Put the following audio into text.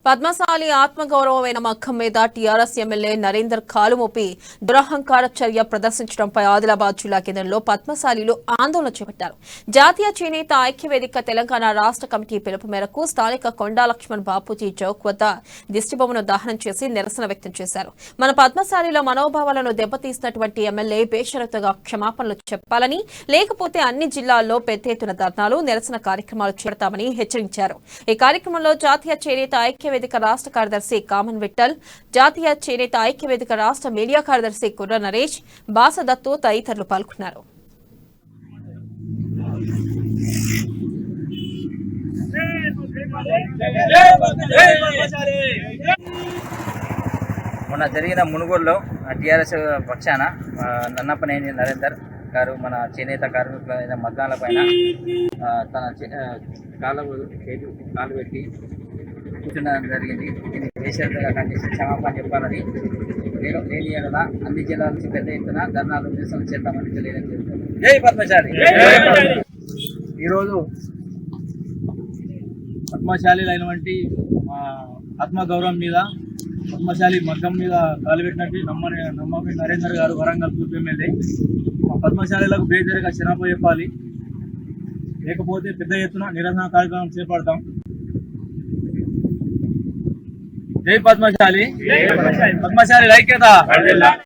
పద్మశాలి ఆత్మగౌరవమైన మక్కం మీద TRS MLA Narender కాలుమోపి దురహంకార చర్య ప్రదర్శించడంపై ఆదిలాబాద్ జిల్లా కేంద్రంలో పద్మశాలీలు ఆందోళన చేపట్టారు. జాతీయ చేనేత ఐక్యవేదిక తెలంగాణ రాష్ట్ర కమిటీ పిలుపు మేరకు స్థానిక కొండా లక్ష్మణ్ బాపూజీ చౌక్ వద్ద దిష్టిబొమ్మను దహనం చేసి నిరసన వ్యక్తం చేశారు. మన పద్మశాలీల మనోభావాలను దెబ్బతీసినటువంటి ఎమ్మెల్యే బేషరతుగా క్షమాపణలు చెప్పాలని, లేకపోతే అన్ని జిల్లాల్లో పెద్ద ఎత్తున ధర్నాలు, నిరసన కార్యక్రమాలు చేపడతామని హెచ్చరించారు. ఈ కార్యక్రమంలో జాతీయ చేనేత ఐక్యవేదిక రాష్ట్ర కార్యదర్శి కామన్ విఠల్, జాతీయ చేనేత ఐక్యవేదిక రాష్ట్ర మీడియా కార్యదర్శి కుర్ర నరేష్, బాసదత్తు తదితరులు పాల్గొన్నారు. మొన్న జరిగిన మునుగోడులో టీఆర్ఎస్ పక్షాన నన్నపనేని నరేందర్ గారు మన చేనేత కార్మికులైన మగ్గాల పైన తన కాలు పెట్టి కూర్చుండడం జరిగింది. దీన్ని బేషరతుగా ఖండిస్తూ క్షమాపణ చెప్పాలని, లేని ఎడల అన్ని జిల్లాల నుంచి పెద్ద ఎత్తున ధర్నాలు నిరసన చేద్దామని తెలియజేస్తున్నారు. జై పద్మశాలి. ఈరోజు పద్మశాలిలైనటువంటి ఆత్మగౌరవం మీద, పద్మశాలి మగ్గం మీద కాలుపెట్టినట్టు నమ్మకం నరేందర్ గారు వరంగల్ తూర్పు ఎమ్మెల్యే పద్మశాలిలకు బేజరిగా క్షమాపణ చెప్పాలి, లేకపోతే పెద్ద ఎత్తున నిరసన కార్యక్రమం చేపడతాం. జై పద్మశాలి. పద్మశాలి ఐక్యత.